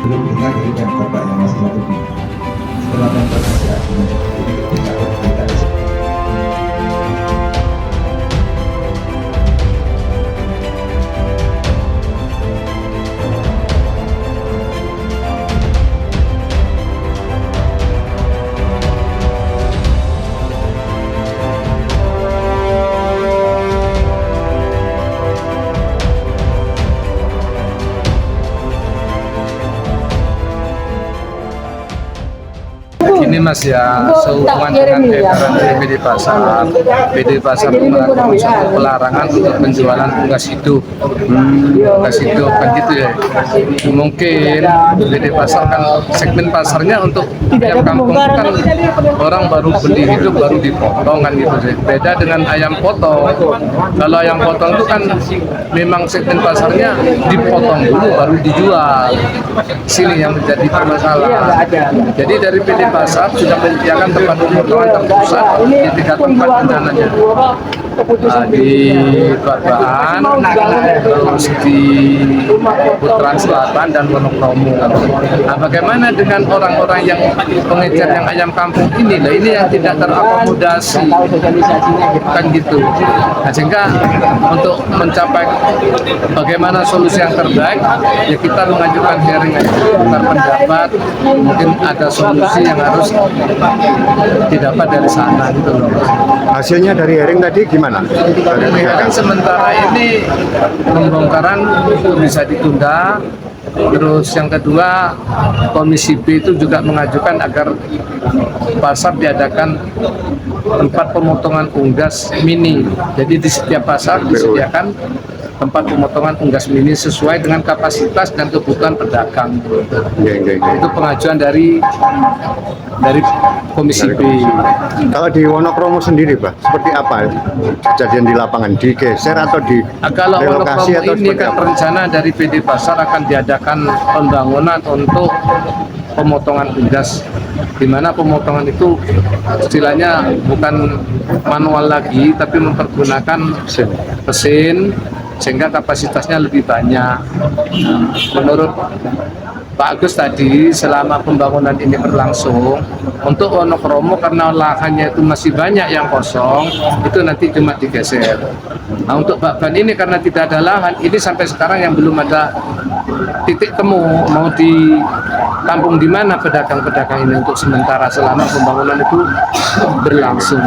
belum dengar dari Pemkot Pak yang masalah itu gimana. Setelah Pemkot kasih argumen seperti ini, kita kita ini Mas ya, sehubungan dengan edaran dari PD Pasar melakukan suatu pelarangan untuk penjualan unggas hidup. Unggas hidup kan gitu ya. Mungkin PD Pasar kan segmen pasarnya untuk ayam kampung kan orang baru beli hidup baru dipotong kan gitu. Beda dengan ayam potong. Kalau ayam potong itu kan memang segmen pasarnya dipotong dulu baru dijual. Sini yang menjadi permasalahan. Jadi dari PD Pasar sudah menyediakan tempat pemotongan terpusat di 3 tempat rencananya, di Babaan, terus di Putaran Selatan dan Wonokromo. Nah, bagaimana dengan orang-orang yang pengejar yang ayam kampung ini? Nah, ini yang tidak terakomodasi kan gitu. Nah, sehingga untuk mencapai bagaimana solusi yang terbaik, ya kita mengajukan hearing, tukar pendapat, mungkin ada solusi yang harus didapat dari sana gitu loh. Hasilnya dari hearing tadi gimana? Kan sementara ini pembongkaran itu bisa ditunda. Terus yang kedua, Komisi B itu juga mengajukan agar pasar diadakan tempat pemotongan unggas mini. Jadi di setiap pasar disediakan tempat pemotongan unggas mini sesuai dengan kapasitas dan kebutuhan pedagang. Itu pengajuan dari Komisi B. Kalau di Wonokromo sendiri, Pak, seperti apa kejadian di lapangan? Digeser atau di Kalau relokasi atau ini seperti kan apa? rencana dari PD Pasar akan diadakan pembangunan untuk pemotongan unggas, di mana pemotongan itu istilahnya bukan manual lagi, tapi mempergunakan mesin sehingga kapasitasnya lebih banyak. Menurut Pak Agus tadi, selama pembangunan ini berlangsung, untuk Wonokromo karena lahannya itu masih banyak yang kosong, itu nanti cuma digeser. Nah, untuk Bakban ini karena tidak ada lahan, ini sampai sekarang yang belum ada titik temu mau ditampung di mana pedagang-pedagang ini untuk sementara selama pembangunan itu berlangsung.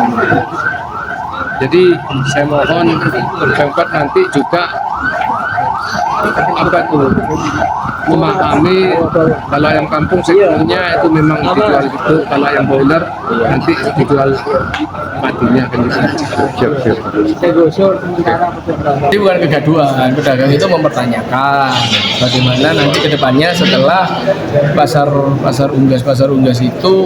Jadi saya mohon Pemkot nanti juga memahami kalau ayam kampung segmennya itu memang dijual gitu, kalau ayam boiler nanti dijual matinya kan gitu. Ini bukan kegaduhan, pedagang itu mempertanyakan bagaimana nanti ke depannya setelah pasar unggas itu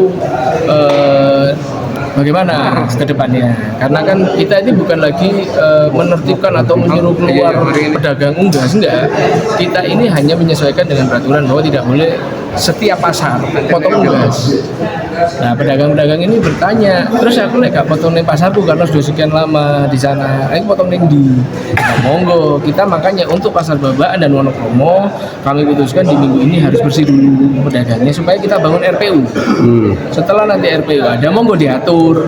bagaimana ke depannya. Karena kan kita ini bukan lagi menertibkan atau menyuruh keluar pedagang unggas, enggak. Kita ini hanya menyesuaikan dengan peraturan bahwa tidak boleh setiap pasar potong unggas. Nah, pedagang-pedagang ini bertanya, terus aku gak potong ning pasarku karena sudah sekian lama di sana. Aku potong ning di. Nah, monggo, kita makanya untuk pasar Babaan dan Wonokromo kami putuskan di minggu ini harus bersih dulu pedagangnya supaya kita bangun RPU. Setelah nanti RPU ada, monggo diatur.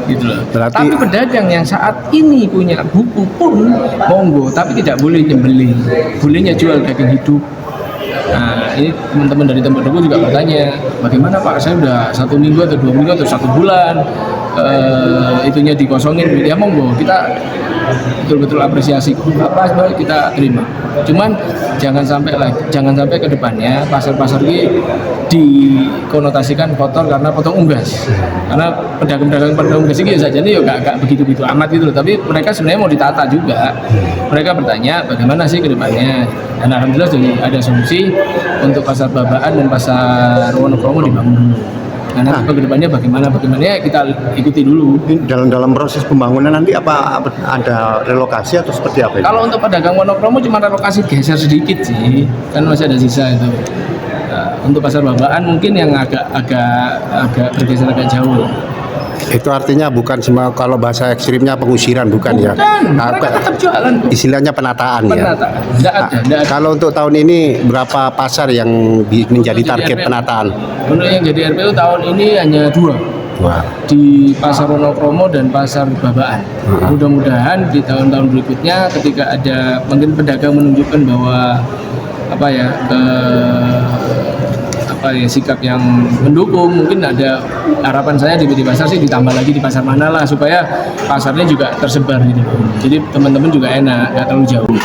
Gitu loh. Tapi pedagang yang saat ini punya buku pun monggo, tapi tidak boleh nyembelih. Bolehnya jual daging hidup. Nah, ini teman-teman dari tempat dulu juga bertanya, bagaimana Pak, saya udah 1 minggu atau 2 minggu atau 1 bulan itunya dikosongin. Ya monggo, kita betul-betul apresiasi apa sebenarnya kita terima. Cuman jangan sampai ke depannya pasar-pasar ini dikonotasikan kotor karena potong unggas. Karena pedagang-pedagang unggas ini saja ini ya gak begitu-begitu amat gitu loh. Tapi mereka sebenarnya mau ditata juga. Mereka bertanya bagaimana sih ke depannya. Dan alhamdulillah jadi ada solusi untuk pasar Babaan dan pasar Wonokromo dibangun dulu. Nah, ke depannya bagaimana ya kita ikuti dulu. Dalam proses pembangunan nanti apa ada relokasi atau seperti apa? Kalau untuk pedagang Wonokromo cuma relokasi geser sedikit sih, kan masih ada sisa itu. Nah, untuk pasar Babaan mungkin yang agak bergeser agak jauh. Itu artinya bukan semua, kalau bahasa ekstrimnya pengusiran, bukan ya? Mereka tetap jualan. Istilahnya penataan ya. Penataan. Nggak ada. Kalau untuk tahun ini berapa pasar yang menjadi target penataan? Untuk yang jadi RPU tahun ini hanya 2. Wah. Di Pasar Wonokromo dan Pasar Babaan. Mudah-mudahan di tahun-tahun berikutnya ketika ada mungkin pedagang menunjukkan bahwa sikap yang mendukung, mungkin ada harapan saya di pasar sih ditambah lagi di pasar mana lah supaya pasarnya juga tersebar gitu. Jadi teman-teman juga enak, nggak terlalu jauh.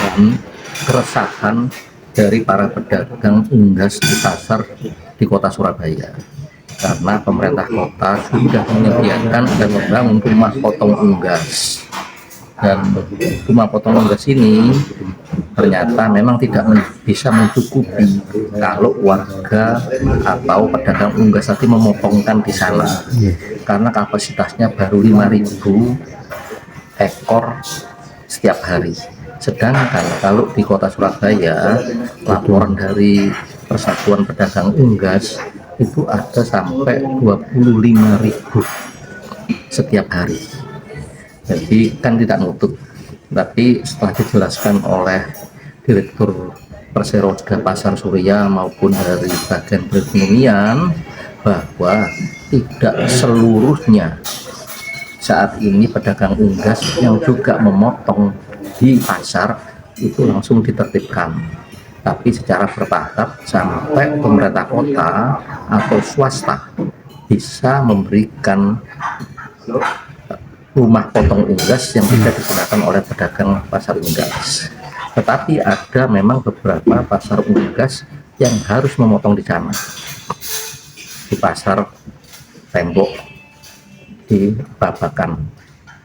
Keresahan dari para pedagang unggas di pasar di kota Surabaya, karena pemerintah kota sudah menyediakan dan membangun rumah potong unggas, dan rumah potong unggas ini ternyata memang tidak bisa mencukupi kalau warga atau pedagang unggas tadi memotongkan di sana, karena kapasitasnya baru 5.000 ekor setiap hari. Sedangkan kalau di kota Surabaya, laporan dari Persatuan Pedagang Unggas itu ada sampai 25.000 setiap hari. Jadi kan tidak nutup. Tapi setelah dijelaskan oleh Direktur Perseroda Pasar Surya maupun dari bagian perekonomian bahwa tidak seluruhnya saat ini pedagang unggas yang juga memotong di pasar itu langsung ditertibkan, tapi secara bertahap sampai pemerintah kota atau swasta bisa memberikan rumah potong unggas yang bisa digunakan oleh pedagang pasar unggas. Tetapi ada memang beberapa pasar unggas yang harus memotong di sana, di pasar Tembok, di Babakan,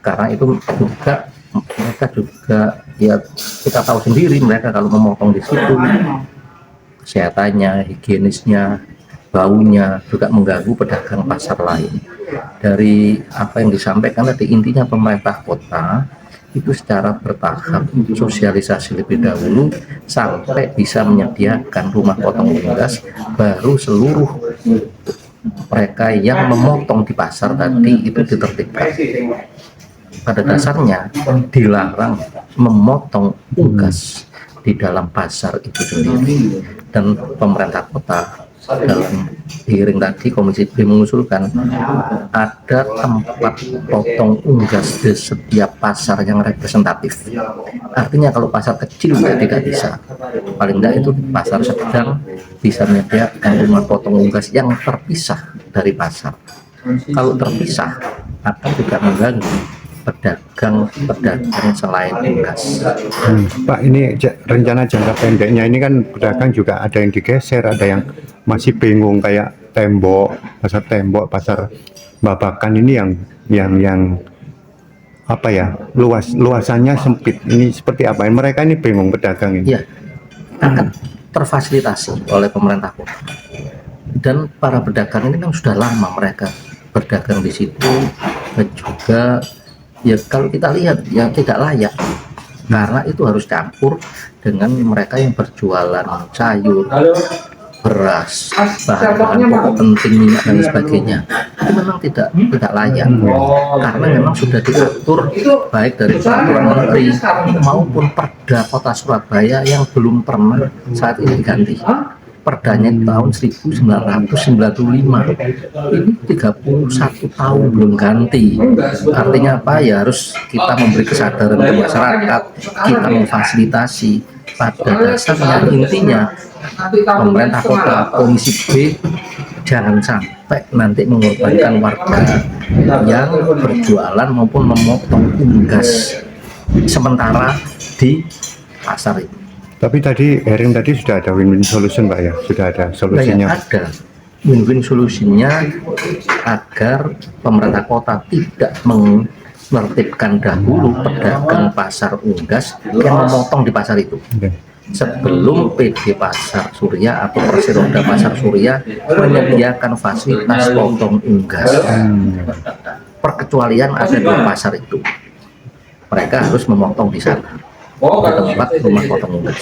karena itu juga mereka juga ya kita tahu sendiri, mereka kalau memotong di situ kesehatannya, higienisnya, baunya juga mengganggu pedagang pasar lain. Dari apa yang disampaikan tadi, intinya pemerintah kota itu secara bertahap sosialisasi lebih dahulu sampai bisa menyediakan rumah potong unggas, baru seluruh mereka yang memotong di pasar tadi itu ditertibkan. Pada dasarnya dilarang memotong unggas di dalam pasar itu sendiri, dan pemerintah kota dalam hearing tadi Komisi B mengusulkan ada tempat potong unggas di setiap pasar yang representatif. Artinya kalau pasar kecil ya tidak bisa, paling tidak itu pasar sedang bisa menyediakan rumah potong unggas yang terpisah dari pasar. Kalau terpisah akan juga mengganggu pedagang selain unggas. Pak, ini rencana jangka pendeknya ini kan pedagang juga ada yang digeser, ada yang masih bingung, kayak Tembok, pasar Babakan ini yang apa ya, luasannya sempit. Ini seperti apa? Mereka ini bingung, pedagang ini. Ya, akan terfasilitasi oleh pemerintah kota. Dan para pedagang ini kan sudah lama mereka berdagang di situ, dan juga ya kalau kita lihat ya tidak layak, karena itu harus campur dengan mereka yang berjualan sayur, beras, bahan-bahan pokok penting, minyak dan sebagainya. Itu memang tidak layak, karena memang sudah diatur baik dari peraturan menteri maupun Perda Kota Surabaya yang belum pernah saat ini diganti. Perdanya tahun 1995, ini 31 tahun belum ganti. Artinya apa ya, harus kita memberi kesadaran ke masyarakat, kita memfasilitasi. Pada dasarnya intinya pemerintah kota, Komisi B jangan sampai nanti mengorbankan warga yang berjualan maupun memotong unggas sementara di pasar ini. Tapi tadi hearing tadi sudah ada win-win solution, Pak ya, sudah ada solusinya. Ada win-win solusinya agar pemerintah kota tidak menertibkan dahulu pedagang pasar unggas yang memotong di pasar itu. Sebelum PD Pasar Surya atau Perseroda Pasar Surya menyediakan fasilitas potong unggas. Perkecualian ada di pasar itu, mereka harus memotong di sana, di tempat rumah potong unggas.